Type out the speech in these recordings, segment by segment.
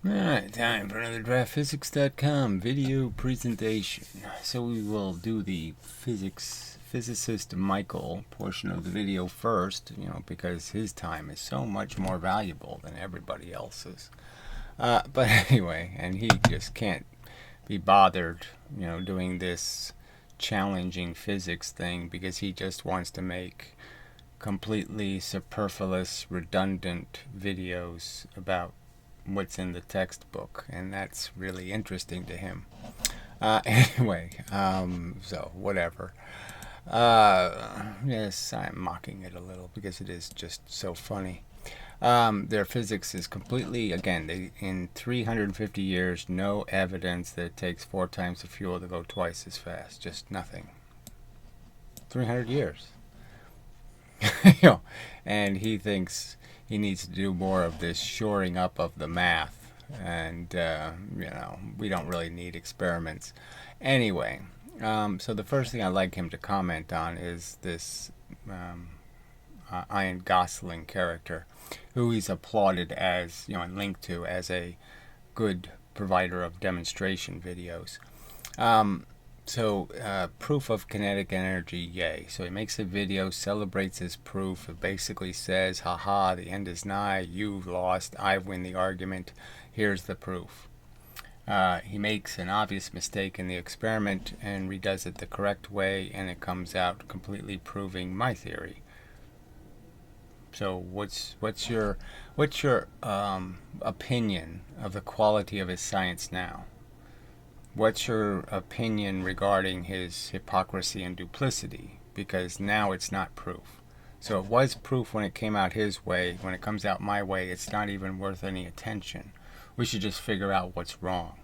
Alright, time for another draftphysics.com video presentation. So we will do the physicist Michael portion of the video first, because his time is so much more valuable than everybody else's. But anyway, and he just can't be bothered, doing this challenging physics thing because he just wants to make completely superfluous, redundant videos about what's in the textbook, and that's really interesting to him. Anyway, so whatever. Yes, I'm mocking it a little because it is just so funny. Their physics is completely, again, in 350 years, no evidence that it takes 4 times the fuel to go twice as fast. Just nothing. 300 years. And he thinks he needs to do more of this shoring up of the math, and we don't really need experiments anyway. So the first thing I'd like him to comment on is this Ian Gosling character, who he's applauded as, and linked to as a good provider of demonstration videos. Proof of kinetic energy, yay. So he makes a video, celebrates his proof. It basically says, haha, the end is nigh, you've lost, I win the argument, here's the proof. He makes an obvious mistake in the experiment and redoes it the correct way, and it comes out completely proving my theory. So what's your opinion of the quality of his science now? What's your opinion regarding his hypocrisy and duplicity? Because now it's not proof. So it was proof when it came out his way. When it comes out my way, it's not even worth any attention. We should just figure out what's wrong.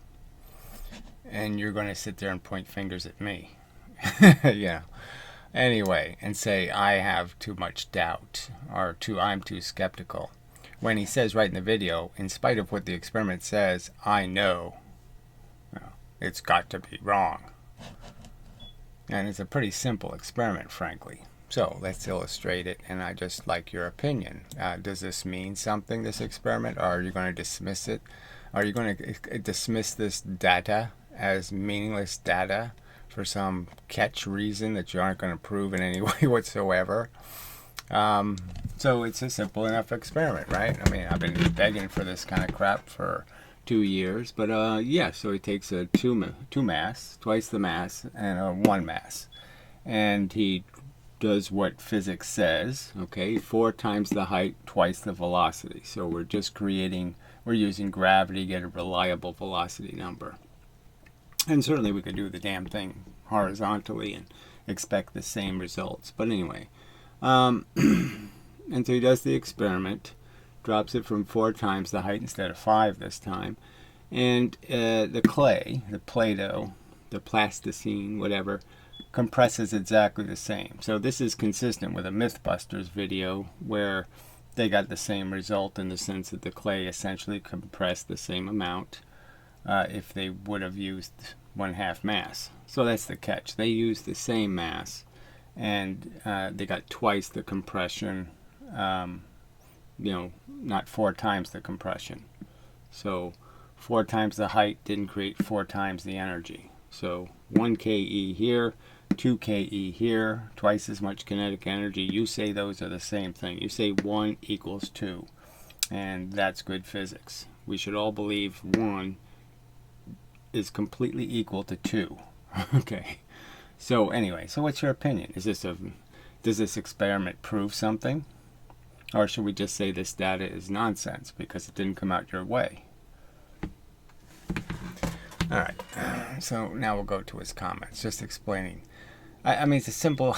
And you're going to sit there and point fingers at me. Anyway, and say I have too much doubt, or I'm too skeptical. When he says right in the video, in spite of what the experiment says, I know. It's got to be wrong. And it's a pretty simple experiment, frankly. So let's illustrate it, and I just like your opinion. Does this mean something, this experiment, or are you going to dismiss it? Are you going to dismiss this data as meaningless data for some catch reason that you aren't going to prove in any way whatsoever? So it's a simple enough experiment, right? I mean, I've been begging for this kind of crap for 2 years, but so he takes a two mass, twice the mass, and a 1 mass, and he does what physics says. Okay, 4 times the height, twice the velocity. So we're using gravity to get a reliable velocity number, and certainly we could do the damn thing horizontally and expect the same results. But anyway, and so he does the experiment. Drops it from 4 times the height instead of 5 this time. And the clay, the Play-Doh, the plasticine, whatever, compresses exactly the same. So this is consistent with a Mythbusters video where they got the same result, in the sense that the clay essentially compressed the same amount if they would have used 1/2 mass. So that's the catch. They used the same mass, and they got twice the compression, not 4 times the compression. So 4 times the height didn't create 4 times the energy. So 1 KE here, 2 KE here, twice as much kinetic energy. You say those are the same thing. You say 1 equals 2, and that's good physics. We should all believe 1 is completely equal to 2. Okay. So anyway, so what's your opinion? Does this experiment prove something? Or should we just say this data is nonsense because it didn't come out your way? Alright, so now we'll go to his comments, just explaining. I mean, it's a simple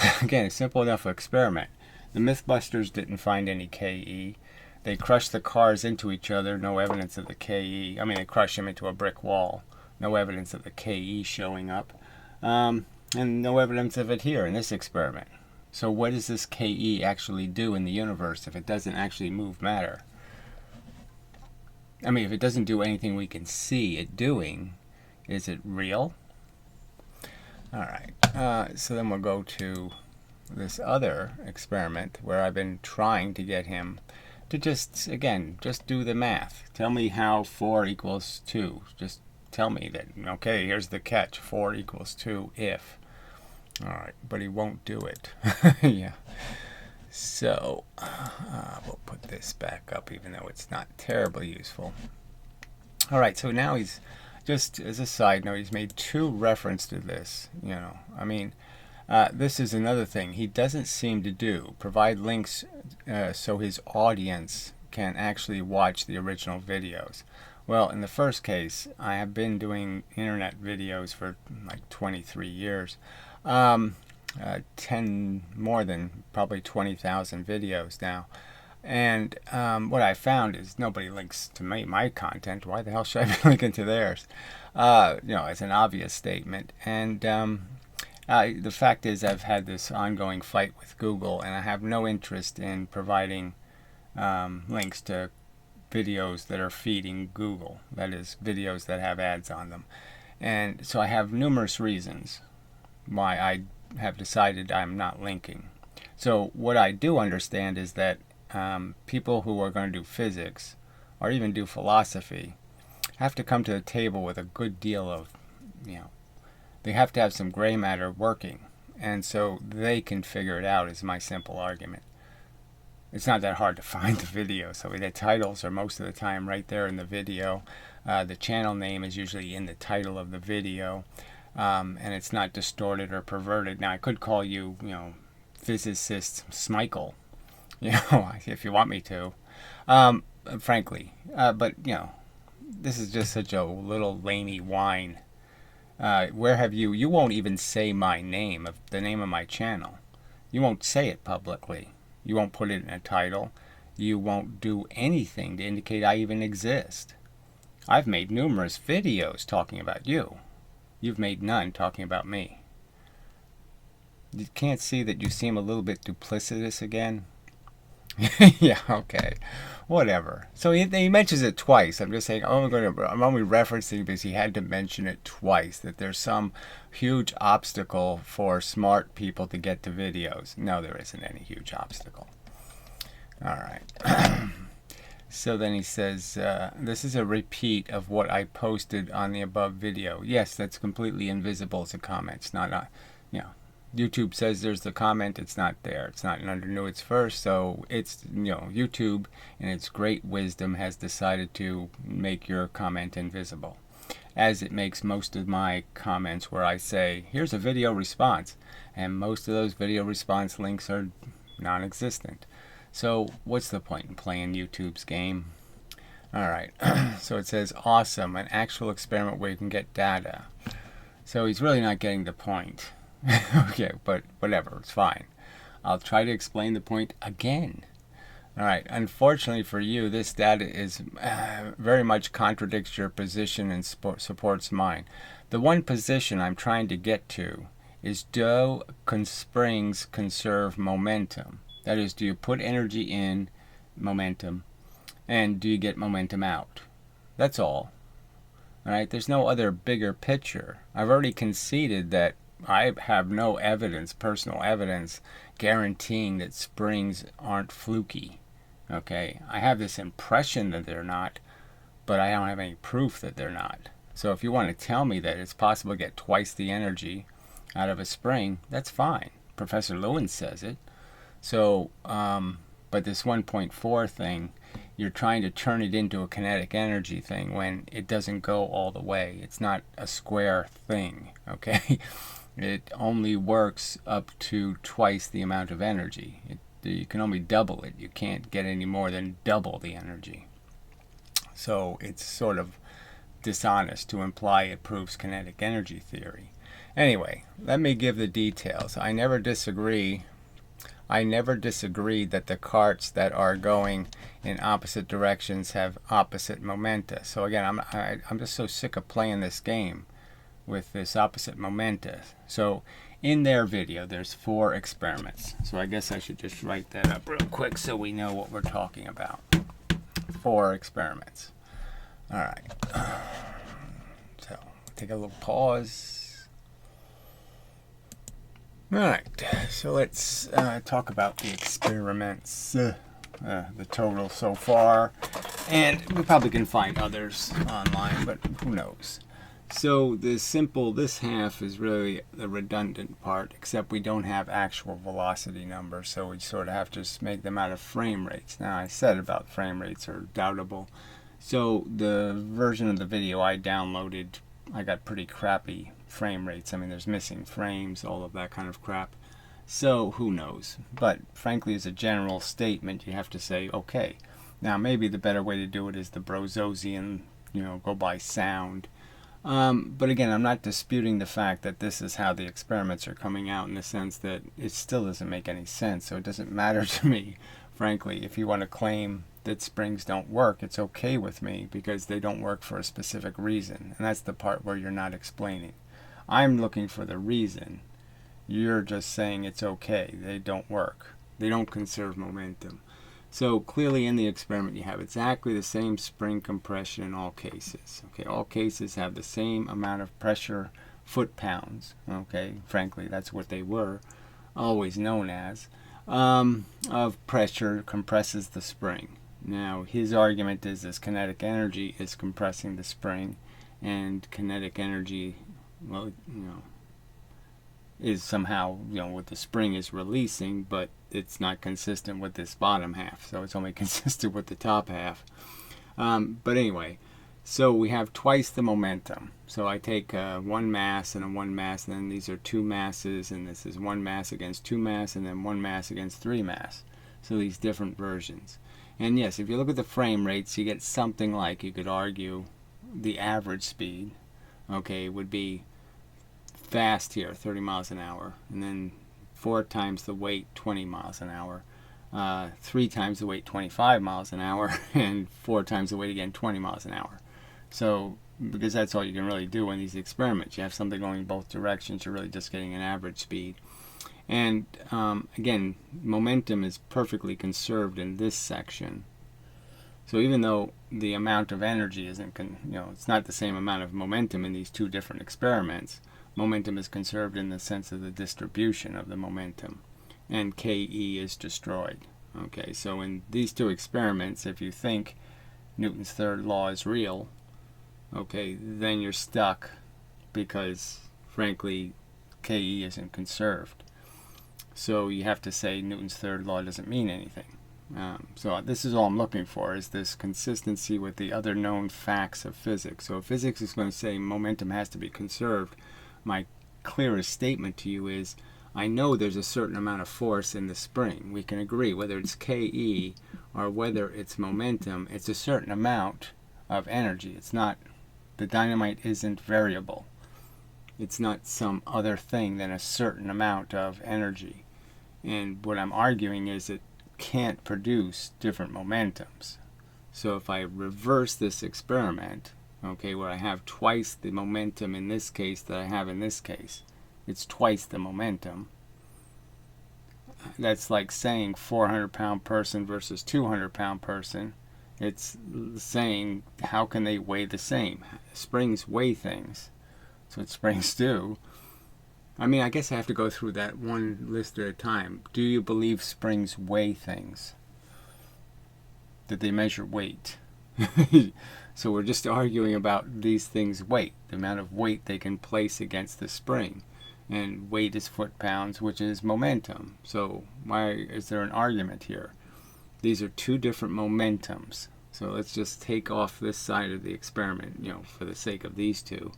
enough experiment. The Mythbusters didn't find any KE. They crushed the cars into each other, no evidence of the KE. I mean, they crushed them into a brick wall. No evidence of the KE showing up. And no evidence of it here in this experiment. So what does this KE actually do in the universe if it doesn't actually move matter? I mean, if it doesn't do anything we can see it doing, is it real? Alright, so then we'll go to this other experiment where I've been trying to get him to just, again, just do the math. Tell me how 4 equals 2. Just tell me that, okay, here's the catch. 4 equals 2 if. Alright, but he won't do it. Yeah. So, we'll put this back up even though it's not terribly useful. Alright, so now he's, just as a side note, he's made 2 references to this. You know, I mean, this is another thing he doesn't seem to do. Provide links so his audience can actually watch the original videos. Well, in the first case, I have been doing internet videos for like 23 years. 10 more than probably 20,000 videos now. And what I found is nobody links to my content. Why the hell should I be linking to theirs? You know, it's an obvious statement. And the fact is I've had this ongoing fight with Google, and I have no interest in providing links to videos that are feeding Google. That is, videos that have ads on them. And so I have numerous reasons why I have decided I'm not linking. So what I do understand is that people who are going to do physics or even do philosophy have to come to the table with a good deal of, you know, they have to have some gray matter working, and so they can figure it out, is my simple argument. It's not that hard to find the video, so the titles are most of the time right there in the video. The channel name is usually in the title of the video. And it's not distorted or perverted. Now, I could call you, you know, PhysicistMichael, you know, if you want me to, frankly. But, you know, this is just such a little lamey whine. Where have you won't even say my name, the name of my channel. You won't say it publicly. You won't put it in a title. You won't do anything to indicate I even exist. I've made numerous videos talking about you. You've made none talking about me. You can't see that you seem a little bit duplicitous again? Yeah, okay. Whatever. So he mentions it twice. I'm just saying, I'm only referencing because he had to mention it twice, that there's some huge obstacle for smart people to get to videos. No, there isn't any huge obstacle. All right. So then he says, this is a repeat of what I posted on the above video. Yes, that's completely invisible as a comment. It's not, you know, YouTube says there's the comment. It's not there. It's not under new. It's first. So it's, you know, YouTube in its great wisdom has decided to make your comment invisible, as it makes most of my comments where I say, here's a video response. And most of those video response links are non-existent. So what's the point in playing YouTube's game? Alright, so it says, awesome, an actual experiment where you can get data. So he's really not getting the point. Okay, but whatever, it's fine. I'll try to explain the point again. Alright, unfortunately for you, this data is very much contradicts your position and supports mine. The one position I'm trying to get to is, do springs conserve momentum? That is, do you put energy in momentum, and do you get momentum out? That's all. Alright, there's no other bigger picture. I've already conceded that I have no evidence, personal evidence, guaranteeing that springs aren't fluky. Okay, I have this impression that they're not, but I don't have any proof that they're not. So if you want to tell me that it's possible to get twice the energy out of a spring, that's fine. Professor Lewin says it. So, but this 1.4 thing, you're trying to turn it into a kinetic energy thing when it doesn't go all the way. It's not a square thing, okay? It only works up to twice the amount of energy. You can only double it. You can't get any more than double the energy. So it's sort of dishonest to imply it proves kinetic energy theory. Anyway, let me give the details. I never disagreed that the carts that are going in opposite directions have opposite momenta. So again, I'm just so sick of playing this game with this opposite momenta. So in their video, there's 4 experiments. So I guess I should just write that up real quick so we know what we're talking about. 4 experiments. All right. So take a little pause. Alright, so let's talk about the experiments. the total so far. And we probably can find others online, but who knows. So this half is really the redundant part, except we don't have actual velocity numbers, so we sort of have to just make them out of frame rates. Now, I said about frame rates are doubtable. So the version of the video I downloaded, I got pretty crappy frame rates. I mean, there's missing frames, all of that kind of crap. So who knows? But frankly, as a general statement, you have to say, okay. Now, maybe the better way to do it is the Brozosian, go by sound. But again, I'm not disputing the fact that this is how the experiments are coming out, in the sense that it still doesn't make any sense. So it doesn't matter to me, frankly. If you want to claim that springs don't work, it's okay with me, because they don't work for a specific reason. And that's the part where you're not explaining. I'm looking for the reason. You're just saying it's okay. They don't work. They don't conserve momentum. So clearly in the experiment you have exactly the same spring compression in all cases. Okay, all cases have the same amount of pressure, foot-pounds. Okay, frankly that's what they were always known as, of pressure compresses the spring. Now his argument is this kinetic energy is compressing the spring, and kinetic energy, well, is somehow, what the spring is releasing, but it's not consistent with this bottom half, so it's only consistent with the top half. But anyway, so we have twice the momentum. So I take one mass and a one mass, and then these are two masses, and this is one mass against two mass, and then one mass against three mass. So these different versions. And yes, if you look at the frame rates, you get something like, you could argue, the average speed, okay, would be fast here, 30 miles an hour, and then 4 times the weight, 20 miles an hour, 3 times the weight, 25 miles an hour, and 4 times the weight again, 20 miles an hour. So, because that's all you can really do in these experiments. You have something going in both directions, you're really just getting an average speed. And again, momentum is perfectly conserved in this section. So even though the amount of energy isn't, it's not the same amount of momentum in these two different experiments, momentum is conserved in the sense of the distribution of the momentum, and KE is destroyed. Okay, so in these two experiments, if you think Newton's third law is real, okay, then you're stuck, because frankly KE isn't conserved. So you have to say Newton's third law doesn't mean anything. So this is all I'm looking for, is this consistency with the other known facts of physics. So if physics is going to say momentum has to be conserved, my clearest statement to you is, I know there's a certain amount of force in the spring. We can agree, whether it's KE or whether it's momentum, it's a certain amount of energy. It's not, the dynamite isn't variable. It's not some other thing than a certain amount of energy. And what I'm arguing is it can't produce different momentums. So if I reverse this experiment, okay, where I have twice the momentum in this case that I have in this case, it's twice the momentum. That's like saying 400-pound person versus 200-pound person. It's saying, how can they weigh the same? Springs weigh things. That's what springs do. I mean, I guess I have to go through that one list at a time. Do you believe springs weigh things? That they measure weight? So we're just arguing about these things' weight, the amount of weight they can place against the spring. And weight is foot-pounds, which is momentum. So why is there an argument here? These are two different momentums. So let's just take off this side of the experiment, for the sake of these two,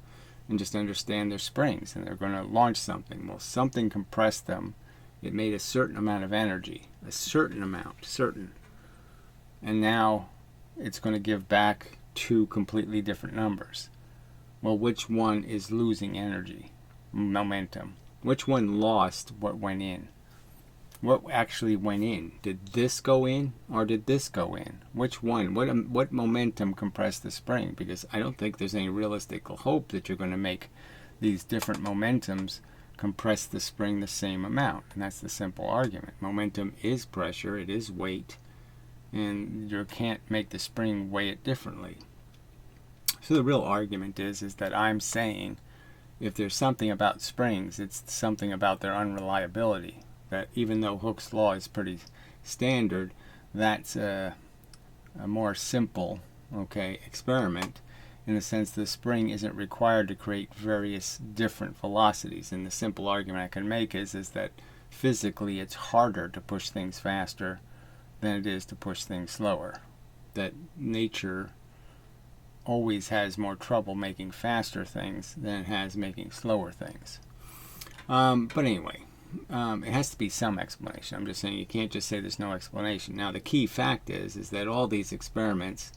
and just understand they're springs, and they're going to launch something. Well, something compressed them. It made a certain amount of energy, a certain amount, certain. And now it's going to give back two completely different numbers. Well, which one is losing energy? Momentum. Which one lost what went in? What actually went in? Did this go in or did this go in? Which one? What momentum compressed the spring? Because I don't think there's any realistic hope that you're going to make these different momentums compress the spring the same amount. And that's the simple argument. Momentum is pressure, it is weight, and you can't make the spring weigh it differently. So the real argument is that I'm saying if there's something about springs, it's something about their unreliability. That even though Hooke's law is pretty standard, that's a more simple, okay, experiment, in the sense the spring isn't required to create various different velocities. And the simple argument I can make is that physically it's harder to push things faster than it is to push things slower. That nature always has more trouble making faster things than it has making slower things. But anyway, it has to be some explanation. I'm just saying you can't just say there's no explanation. Now the key fact is that all these experiments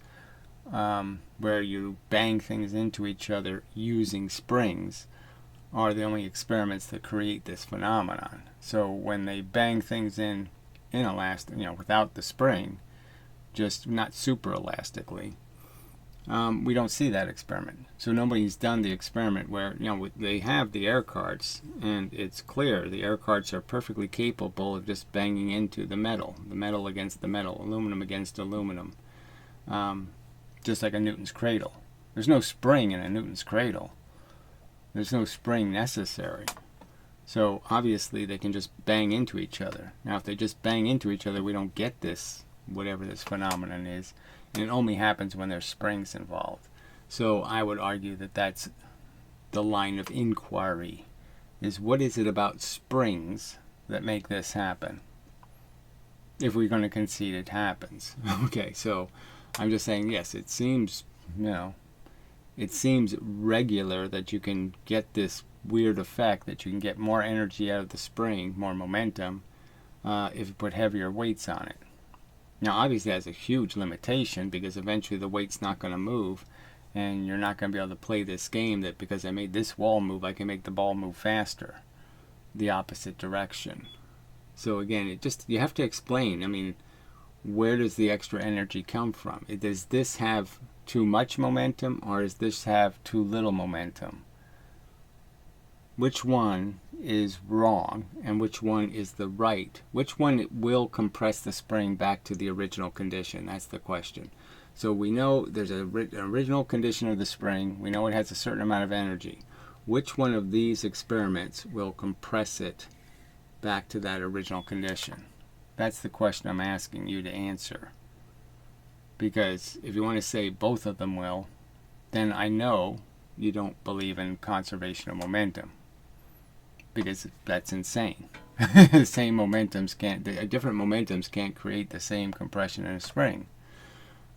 where you bang things into each other using springs are the only experiments that create this phenomenon. So when they bang things in elastic, without the spring, just not super elastically, we don't see that experiment. So nobody's done the experiment where they have the air carts, and it's clear the air carts are perfectly capable of just banging into the metal against the metal, aluminum against aluminum, just like a Newton's cradle. There's no spring in a Newton's cradle. There's no spring necessary. So obviously they can just bang into each other. Now if they just bang into each other, we don't get this, whatever this phenomenon is. And it only happens when there's springs involved. So I would argue that that's the line of inquiry, is what is it about springs that make this happen? If we're going to concede it happens. Okay, so I'm just saying, yes, it seems, it seems regular that you can get this weird effect, that you can get more energy out of the spring, more momentum, if you put heavier weights on it. Now, obviously, that has a huge limitation, because eventually the weight's not going to move, and you're not going to be able to play this game that because I made this wall move, I can make the ball move faster, the opposite direction. So again, you have to explain, where does the extra energy come from? Does this have too much momentum, or does this have too little momentum? Which one is wrong and which one is the right? Which one will compress the spring back to the original condition? That's the question. So we know there's an original condition of the spring. We know it has a certain amount of energy. Which one of these experiments will compress it back to that original condition? That's the question I'm asking you to answer. Because if you want to say both of them will, then I know you don't believe in conservation of momentum, because that's insane. Different momentums can't create the same compression in a spring.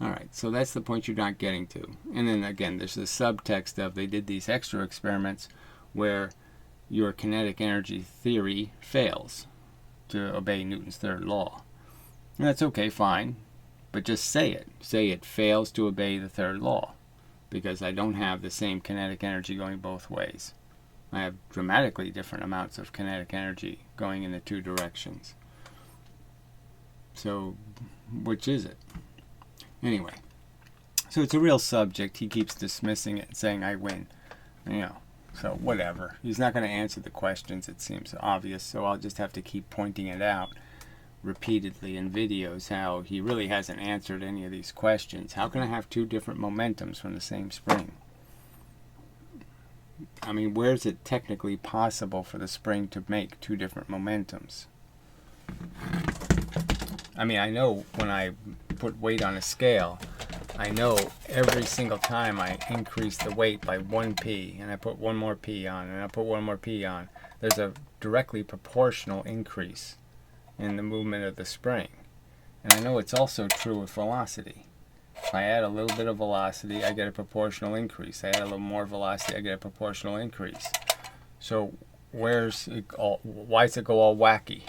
Alright, so that's the point you're not getting to. And then again, there's the subtext of they did these extra experiments where your kinetic energy theory fails to obey Newton's third law. And that's okay, fine, but just say it. Say it fails to obey the third law, because I don't have the same kinetic energy going both ways. I have dramatically different amounts of kinetic energy going in the two directions. So, which is it? Anyway, so it's a real subject. He keeps dismissing it and saying, I win. So whatever. He's not going to answer the questions, it seems obvious, so I'll just have to keep pointing it out repeatedly in videos how he really hasn't answered any of these questions. How can I have two different momentums from the same spring? Where is it technically possible for the spring to make two different momentums? I know when I put weight on a scale, I know every single time I increase the weight by 1 p, and I put one more p on, and I put one more p on, there's a directly proportional increase in the movement of the spring. And I know it's also true with velocity. If I add a little bit of velocity, I get a proportional increase. I add a little more velocity, I get a proportional increase. So why does it go all wacky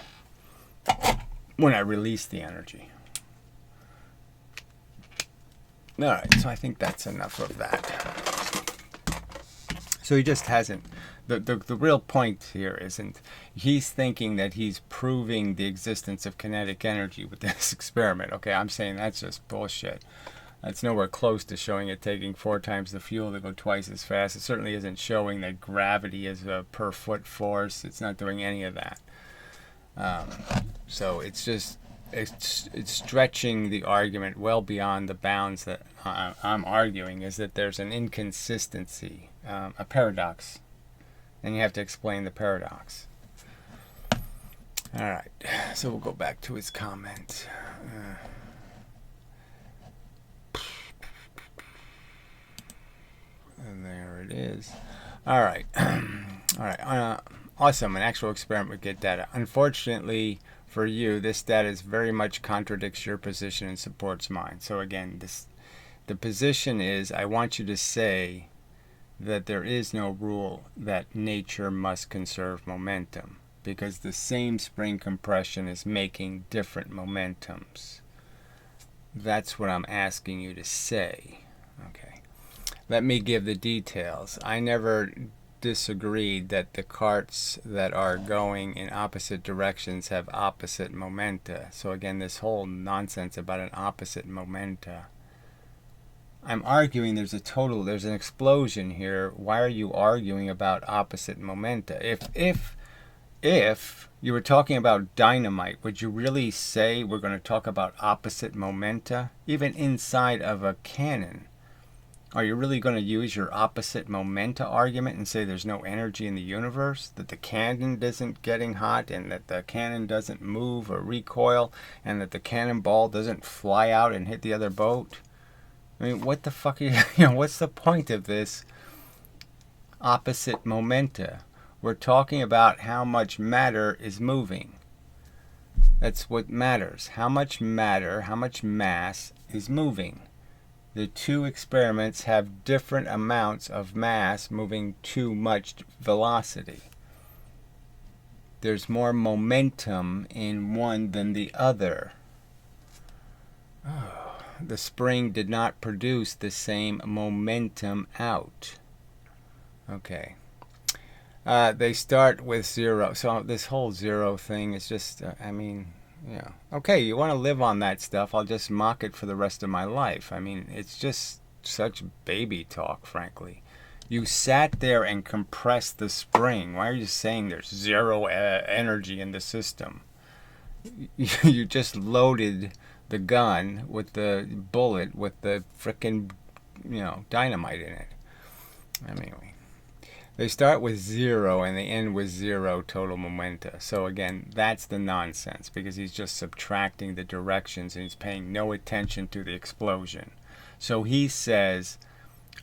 when I release the energy? Alright, so I think that's enough of that. So he just hasn't, the real point here isn't, he's thinking that he's proving the existence of kinetic energy with this experiment. Okay, I'm saying that's just bullshit. That's nowhere close to showing it taking 4 times the fuel to go twice as fast. It certainly isn't showing that gravity is a per foot force. It's not doing any of that. So it's just, it's stretching the argument well beyond the bounds that I'm arguing, is that there's an inconsistency, a paradox, and you have to explain the paradox. Alright, so we'll go back to his comment. There it is. All right. All right. Awesome. An actual experiment would get data. Unfortunately for you, this data very much contradicts your position and supports mine. So again, the position is I want you to say that there is no rule that nature must conserve momentum, because the same spring compression is making different momentums. That's what I'm asking you to say. Okay. Let me give the details. I never disagreed that the carts that are going in opposite directions have opposite momenta. So again, this whole nonsense about an opposite momenta. I'm arguing there's an explosion here. Why are you arguing about opposite momenta? If you were talking about dynamite, would you really say we're going to talk about opposite momenta? Even inside of a cannon, are you really going to use your opposite momenta argument and say there's no energy in the universe? That the cannon isn't getting hot, and that the cannon doesn't move or recoil, and that the cannonball doesn't fly out and hit the other boat? I mean, what the fuck are you, what's the point of this opposite momenta? We're talking about how much matter is moving. That's what matters. How much matter, how much mass is moving. The two experiments have different amounts of mass moving too much velocity. There's more momentum in one than the other. The spring did not produce the same momentum out. Okay. They start with zero. So this whole zero thing is just, okay, you want to live on that stuff, I'll just mock it for the rest of my life. I mean, it's just such baby talk, frankly. You sat there and compressed the spring. Why are you saying there's zero energy in the system? You just loaded the gun with the bullet with the frickin', dynamite in it. Anyway, they start with zero and they end with zero total momenta. So again, that's the nonsense, because he's just subtracting the directions and he's paying no attention to the explosion. So he says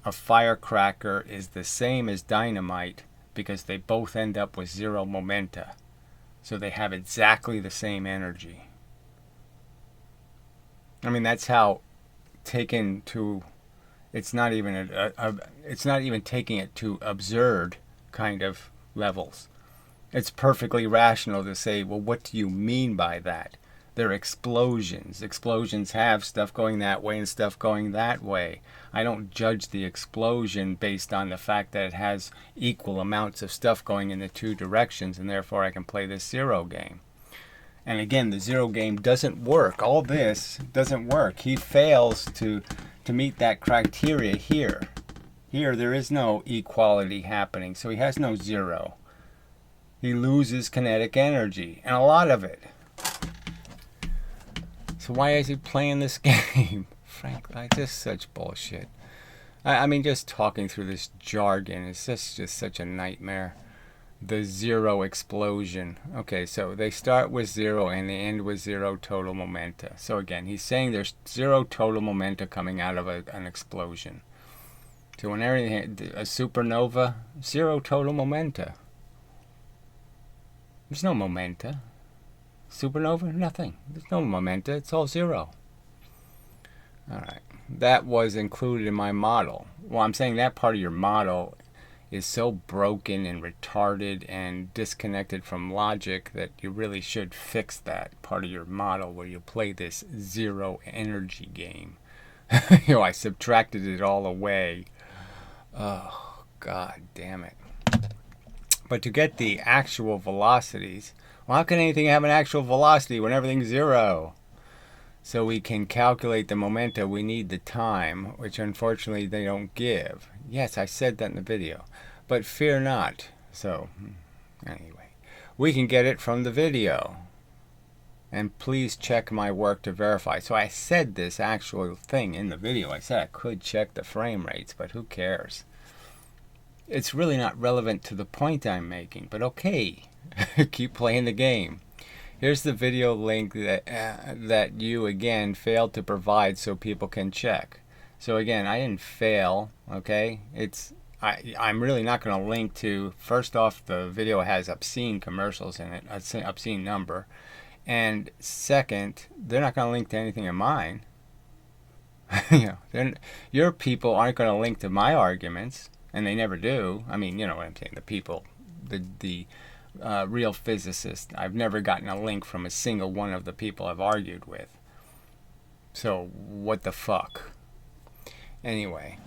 a firecracker is the same as dynamite because they both end up with zero momenta. So they have exactly the same energy. I mean, that's how taken to, it's not even it's not even taking it to absurd kind of levels. It's perfectly rational to say, well, what do you mean by that? They're explosions. Explosions have stuff going that way and stuff going that way. I don't judge the explosion based on the fact that it has equal amounts of stuff going in the two directions, and therefore I can play this zero game. And again, the zero game doesn't work. All this doesn't work. He fails to meet that criteria here. Here, there is no equality happening, so he has no zero. He loses kinetic energy, and a lot of it. So why is he playing this game? Frankly, just such bullshit. I mean, just talking through this jargon is just such a nightmare. The zero explosion. Okay, so they start with zero and they end with zero total momenta. So again, he's saying there's zero total momenta coming out of an explosion. So when everything, a supernova, zero total momenta. There's no momenta. Supernova, nothing. There's no momenta. It's all zero. All right. That was included in my model. Well, I'm saying that part of your model is so broken and retarded and disconnected from logic that you really should fix that part of your model where you play this zero energy game. I subtracted it all away. Oh, God damn it. But to get the actual velocities, well, how can anything have an actual velocity when everything's zero? So we can calculate the momenta, we need the time, which unfortunately they don't give. Yes, I said that in the video. But fear not. So, anyway, we can get it from the video. And please check my work to verify. So I said this actual thing in the video. I said I could check the frame rates, but who cares? It's really not relevant to the point I'm making, but okay. Keep playing the game. Here's the video link that you, again, failed to provide so people can check. So again, I didn't fail, okay? It's I'm really not going to link to, first off, the video has obscene commercials in it, obscene number. And second, they're not going to link to anything of mine. Your people aren't going to link to my arguments, and they never do. I mean, you know what I'm saying, the people, the real physicists. I've never gotten a link from a single one of the people I've argued with. So, what the fuck? Anyway,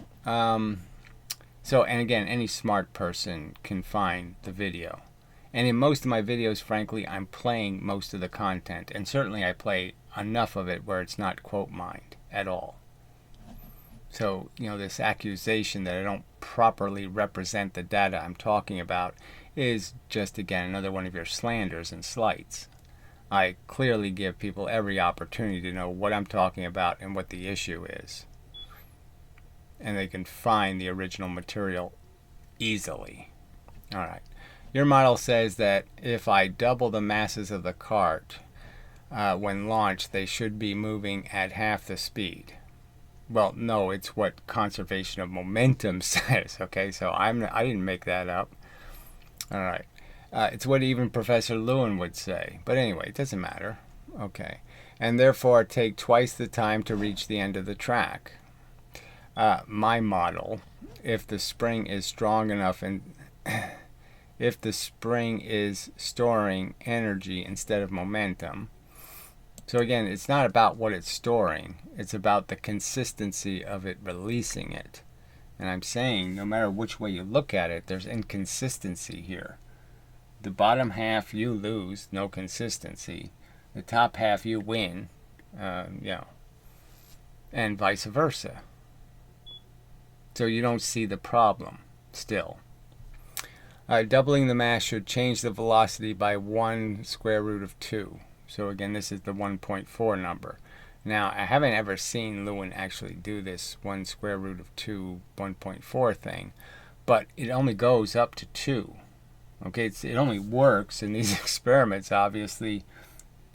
so, and again, any smart person can find the video. And in most of my videos, frankly, I'm playing most of the content. And certainly I play enough of it where it's not quote mined at all. So, this accusation that I don't properly represent the data I'm talking about is just, again, another one of your slanders and slights. I clearly give people every opportunity to know what I'm talking about and what the issue is. And they can find the original material easily. All right. Your model says that if I double the masses of the cart when launched, they should be moving at half the speed. Well, no, it's what conservation of momentum says. Okay, so I didn't make that up. All right, it's what even Professor Lewin would say. But anyway, it doesn't matter. Okay, and therefore take twice the time to reach the end of the track. My model, if the spring is strong enough and if the spring is storing energy instead of momentum. So again, it's not about what it's storing. It's about the consistency of it releasing it. And I'm saying no matter which way you look at it, there's inconsistency here. The bottom half you lose, no consistency. The top half you win, and vice versa. So you don't see the problem still. Doubling the mass should change the velocity by 1 square root of 2. So again, this is the 1.4 number. Now, I haven't ever seen Lewin actually do this 1 square root of 2, 1.4 thing, but it only goes up to 2. Okay, it only works in these experiments, obviously,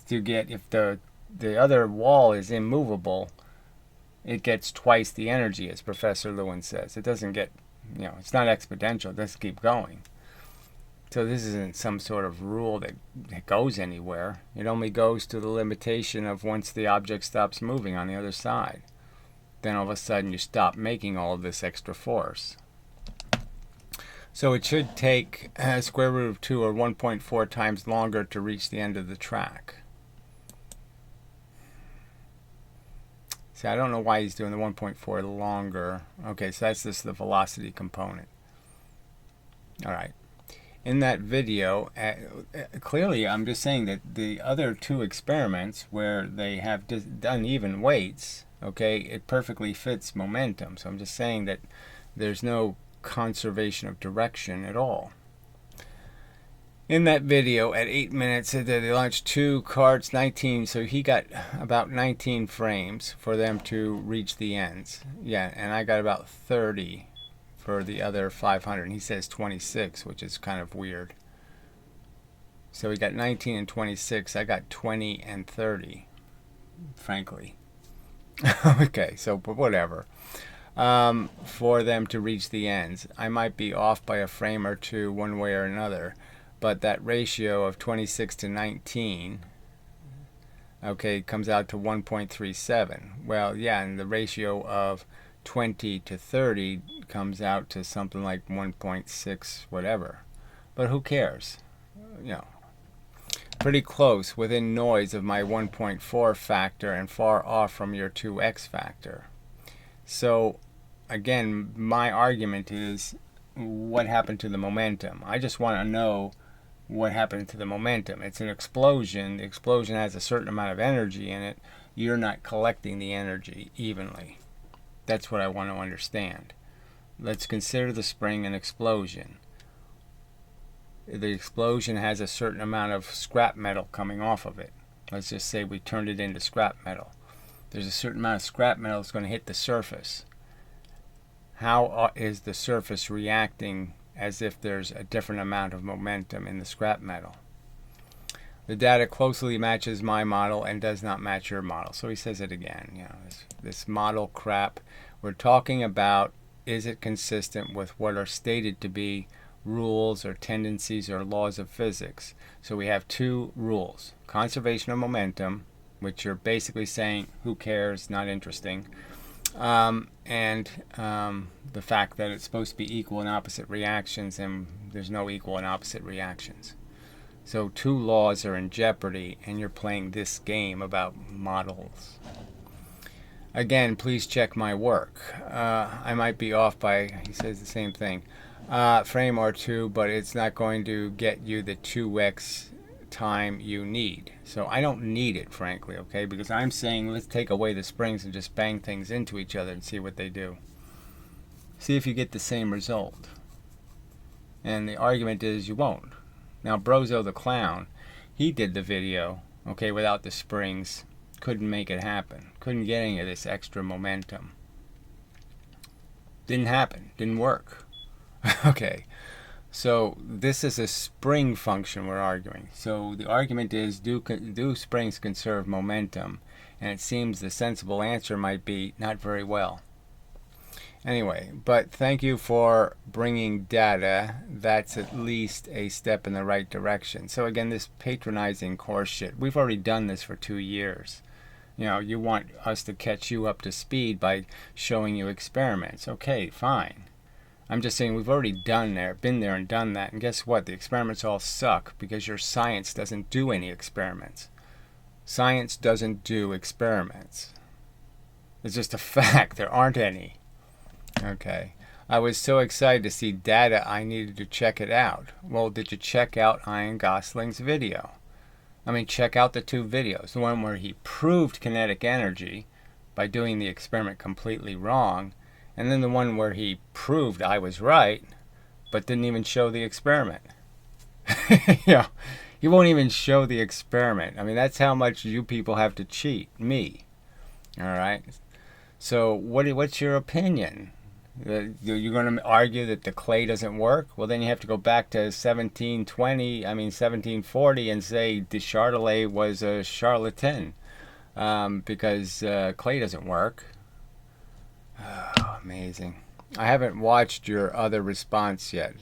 to get, if the other wall is immovable, it gets twice the energy, as Professor Lewin says. It doesn't get, it's not exponential, it doesn't keep going. So this isn't some sort of rule that goes anywhere. It only goes to the limitation of once the object stops moving on the other side. Then all of a sudden you stop making all of this extra force. So it should take square root of 2 or 1.4 times longer to reach the end of the track. See, I don't know why he's doing the 1.4 longer. Okay, so that's just the velocity component. All right. In that video, clearly I'm just saying that the other two experiments where they have uneven weights, okay, it perfectly fits momentum. So I'm just saying that there's no conservation of direction at all. In that video, at 8 minutes, they launched 2 carts, 19, so he got about 19 frames for them to reach the ends. Yeah, and I got about 30 for the other 500, and he says 26, which is kind of weird. So we got 19 and 26. I got 20 and 30, frankly. Okay, so but whatever. For them to reach the ends. I might be off by a frame or two one way or another, but that ratio of 26 to 19, okay, comes out to 1.37. Well, yeah, and the ratio of 20 to 30 comes out to something like 1.6 whatever. But who cares? Pretty close, within noise of my 1.4 factor and far off from your 2x factor. So again, my argument is what happened to the momentum. I just want to know what happened to the momentum. It's an explosion. The explosion has a certain amount of energy in it. You're not collecting the energy evenly. That's what I want to understand. Let's consider the spring an explosion. The explosion has a certain amount of scrap metal coming off of it. Let's just say we turned it into scrap metal. There's a certain amount of scrap metal that's going to hit the surface. How is the surface reacting as if there's a different amount of momentum in the scrap metal? The data closely matches my model and does not match your model. So he says it again. This model crap. We're talking about is it consistent with what are stated to be rules or tendencies or laws of physics? So we have two rules: conservation of momentum, which are basically saying who cares, not interesting, and the fact that it's supposed to be equal and opposite reactions, and there's no equal and opposite reactions. So two laws are in jeopardy, and you're playing this game about models. Again, please check my work. I might be off by, he says the same thing, frame or two, but it's not going to get you the 2x time you need. So I don't need it, frankly, okay? Because I'm saying let's take away the springs and just bang things into each other and see what they do. See if you get the same result. And the argument is you won't. Now, Brozo the Clown, he did the video, okay, without the springs. Couldn't make it happen. Couldn't get any of this extra momentum. Didn't happen. Didn't work. Okay. So this is a spring function we're arguing. So the argument is, do springs conserve momentum? And it seems the sensible answer might be not very well. Anyway, but thank you for bringing data. That's at least a step in the right direction. So again, this patronizing course shit, we've already done this for 2 years. You know, you want us to catch you up to speed by showing you experiments. Okay, fine. I'm just saying we've already been there and done that. And guess what? The experiments all suck because your science doesn't do any experiments. Science doesn't do experiments. It's just a fact. There aren't any. Okay. I was so excited to see data I needed to check it out. Well, did you check out Ian Gosling's video? I mean, check out the two videos. The one where he proved kinetic energy by doing the experiment completely wrong, and then the one where he proved I was right, but didn't even show the experiment. You know, he won't even show the experiment. I mean, that's how much you people have to cheat me. All right? So what's your opinion? You're going to argue that the clay doesn't work? Well, then you have to go back to 1740 and say Deschardelet was a charlatan because clay doesn't work. Oh, amazing. I haven't watched your other response yet.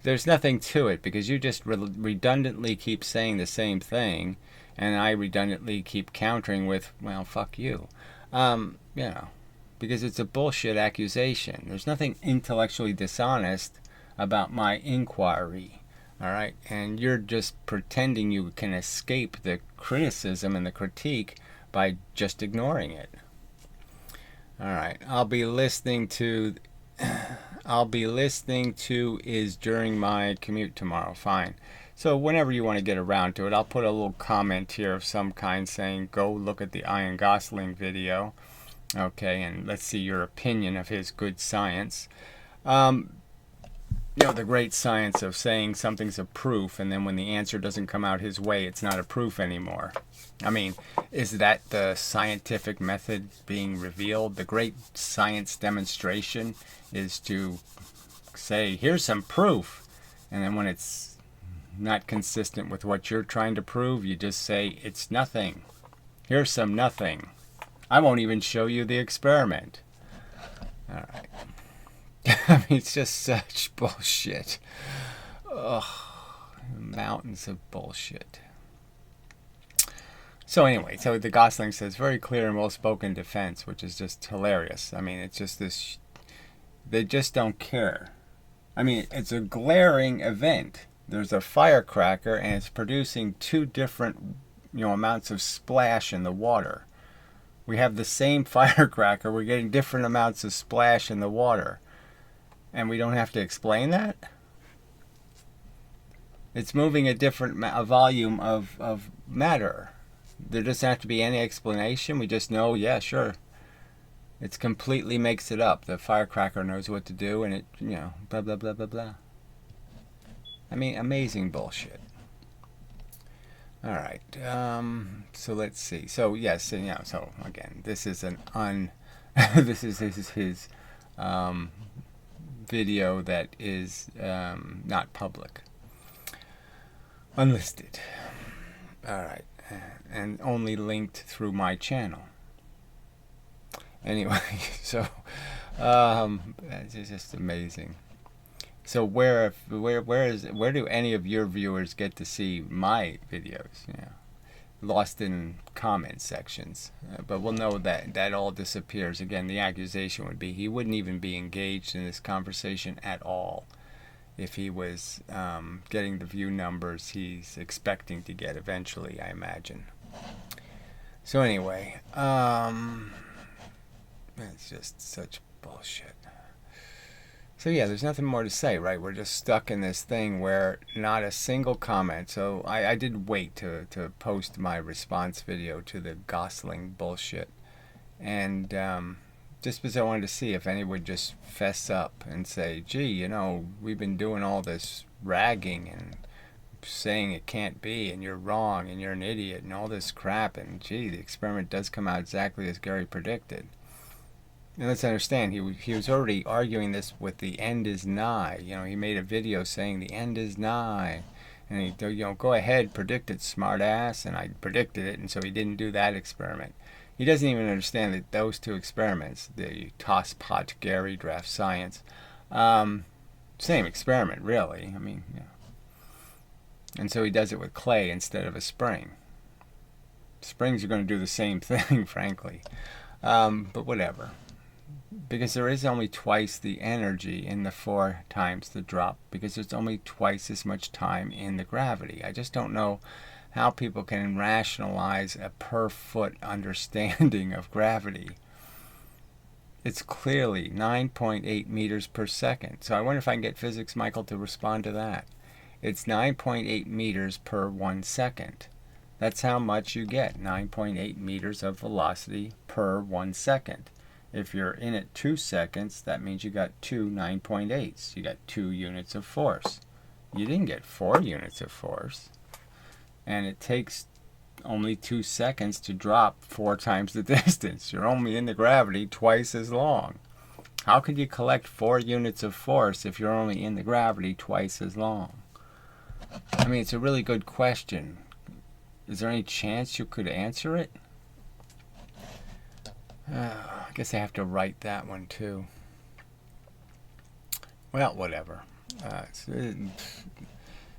There's nothing to it because you just redundantly keep saying the same thing, and I redundantly keep countering with, well, fuck you. You know, because it's a bullshit accusation. There's nothing intellectually dishonest about my inquiry, all right? And you're just pretending you can escape the criticism and the critique by just ignoring it. All right, I'll be listening to is during my commute tomorrow. Fine. So whenever you want to get around to it, I'll put a little comment here of some kind saying, go look at the Ian Gosling video. Okay, and let's see your opinion of his good science. You know, the great science of saying something's a proof, and then when the answer doesn't come out his way, it's not a proof anymore. I mean, is that the scientific method being revealed? The great science demonstration is to say, here's some proof, and then when it's not consistent with what you're trying to prove, you just say, it's nothing. Here's some nothing. I won't even show you the experiment. All right. I mean, it's just such bullshit. Ugh, mountains of bullshit. So anyway, so the Gosling says, very clear and well-spoken defense, which is just hilarious. I mean, it's just this, they just don't care. I mean, it's a glaring event. There's a firecracker, and it's producing two different, amounts of splash in the water. We have the same firecracker. We're getting different amounts of splash in the water. And we don't have to explain that? It's moving a different volume of matter. There doesn't have to be any explanation. We just know, yeah, sure. It completely makes it up. The firecracker knows what to do, and it, blah, blah, blah, blah, blah. I mean, amazing bullshit. All right, so let's see. So yes, so again, this is this is his video that is not public, unlisted. All right, and only linked through my channel. Anyway, so It's just amazing. So where do any of your viewers get to see my videos? Lost in comment sections. But we'll know that that all disappears. Again, the accusation would be he wouldn't even be engaged in this conversation at all if he was getting the view numbers he's expecting to get eventually, I imagine. So anyway, it's just such bullshit. So yeah, there's nothing more to say, right? We're just stuck in this thing where not a single comment. So I did wait to post my response video to the Gosling bullshit. And just because I wanted to see if anyone would just fess up and say, gee, we've been doing all this ragging and saying it can't be, and you're wrong, and you're an idiot, and all this crap, and gee, the experiment does come out exactly as Gary predicted. And let's understand, he was already arguing this with the end is nigh. He made a video saying the end is nigh. And he, go ahead, predict it, smart ass. And I predicted it, and so he didn't do that experiment. He doesn't even understand that those two experiments, the tosspot Gary draft science, same experiment, really. And so he does it with clay instead of a spring. Springs are going to do the same thing, frankly. But whatever. Because there is only twice the energy in the 4 times the drop, because there's only twice as much time in the gravity. I just don't know how people can rationalize a per foot understanding of gravity. It's clearly 9.8 meters per second. So I wonder if I can get PhysicistMichael to respond to that. It's 9.8 meters per 1 second. That's how much you get, 9.8 meters of velocity per 1 second. If you're in it 2 seconds, that means you got 2 9.8s. You got 2 units of force. You didn't get 4 units of force. And it takes only 2 seconds to drop 4 times the distance. You're only in the gravity twice as long. How could you collect 4 units of force if you're only in the gravity twice as long? It's a really good question. Is there any chance you could answer it? I guess I have to write that one too. Well, whatever.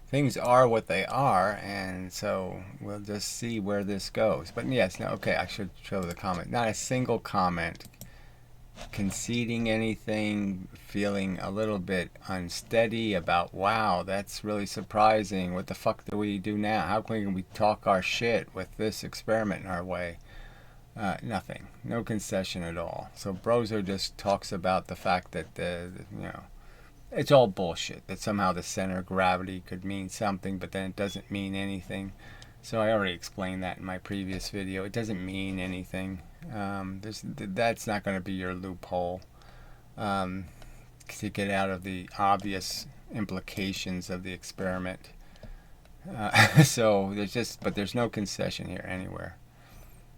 Things are what they are, and so we'll just see where this goes. But yes, no, okay, I should show the comment. Not a single comment conceding anything, feeling a little bit unsteady about, wow, that's really surprising. What the fuck do we do now? How can we talk our shit with this experiment in our way? Nothing. No concession at all. So Brozo just talks about the fact that it's all bullshit. That somehow the center of gravity could mean something, but then it doesn't mean anything. So I already explained that in my previous video. It doesn't mean anything. That's not going to be your loophole to get out of the obvious implications of the experiment. So there's no concession here anywhere.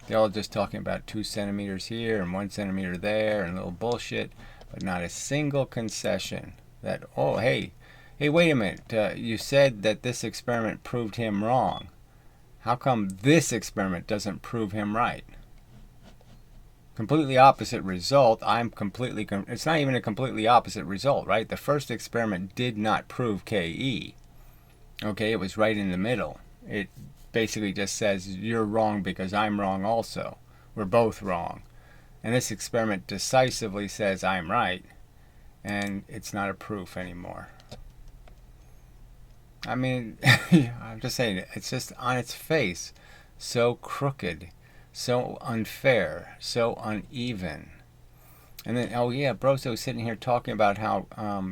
They're all just talking about 2 centimeters here and 1 centimeter there and a little bullshit, but not a single concession that, oh, hey, wait a minute, you said that this experiment proved him wrong. How come this experiment doesn't prove him right? Completely opposite result. It's not even a completely opposite result, right? The first experiment did not prove KE. Okay, it was right in the middle. It basically just says you're wrong because I'm wrong also. We're both wrong. And this experiment decisively says I'm right, and it's not a proof anymore. I'm just saying, it's just on its face so crooked, so unfair, so uneven. And then, oh yeah, Brozo's sitting here talking about how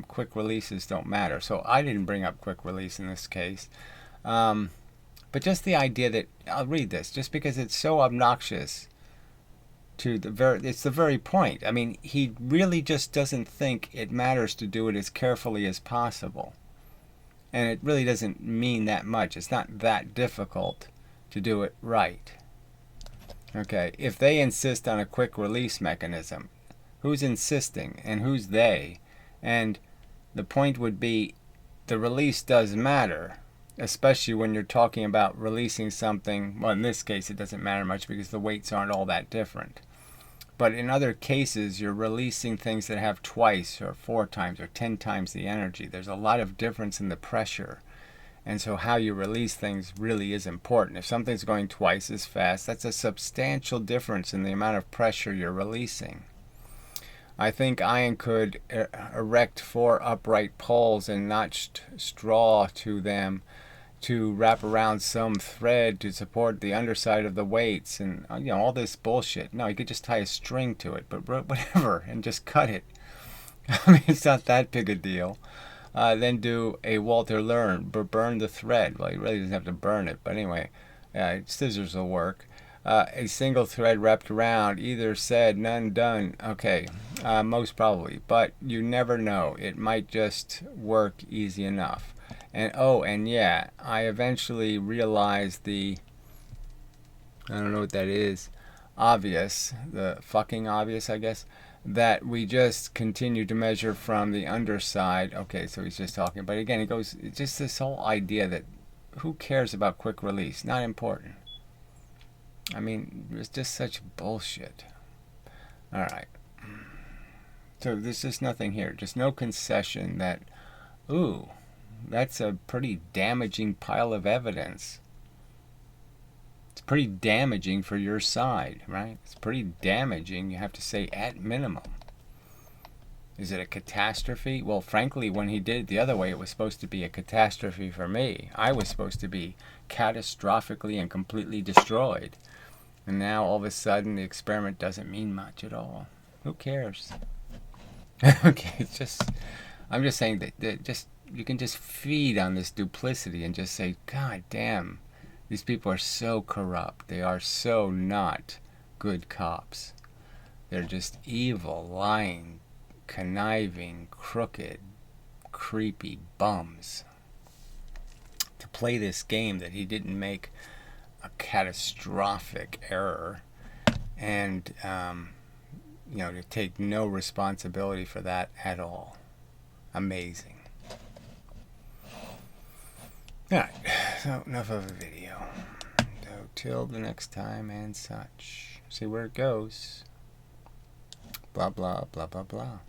quick releases don't matter. So I didn't bring up quick release in this case. But just the idea that, I'll read this, just because it's so obnoxious to it's the very point. He really just doesn't think it matters to do it as carefully as possible. And it really doesn't mean that much. It's not that difficult to do it right. Okay, if they insist on a quick release mechanism, who's insisting and who's they? And the point would be, the release does matter, especially when you're talking about releasing something. Well, in this case, it doesn't matter much because the weights aren't all that different. But in other cases, you're releasing things that have twice or 4 times or 10 times the energy. There's a lot of difference in the pressure. And so how you release things really is important. If something's going twice as fast, that's a substantial difference in the amount of pressure you're releasing. I think iron could erect 4 upright poles and notched straw to them to wrap around some thread to support the underside of the weights and all this bullshit. No, you could just tie a string to it, but whatever, and just cut it. I mean, it's not that big a deal. Then do a Walter burn the thread. Well, you really doesn't have to burn it, but anyway, scissors will work. A single thread wrapped around, either said, none done. Okay, most probably, but you never know. It might just work easy enough. And yeah, I eventually realized I don't know what that is, obvious, the fucking obvious, I guess, that we just continue to measure from the underside. Okay, so he's just talking, but again, it goes, it's just this whole idea that who cares about quick release? Not important. I mean, it's just such bullshit. Alright. So there's just nothing here. Just no concession that, ooh, that's a pretty damaging pile of evidence. It's pretty damaging for your side, right? It's pretty damaging, you have to say, at minimum. Is it a catastrophe? Well, frankly, when he did it the other way, it was supposed to be a catastrophe for me. I was supposed to be catastrophically and completely destroyed. And now, all of a sudden, the experiment doesn't mean much at all. Who cares? Okay, it's just... I'm just saying that just you can just feed on this duplicity and just say, God damn, these people are so corrupt. They are so not good cops. They're just evil, lying, conniving, crooked, creepy bums. To play this game that he didn't make a catastrophic error and, to take no responsibility for that at all. Amazing. Alright, so enough of a video. So till the next time and such. See where it goes. Blah, blah, blah, blah, blah.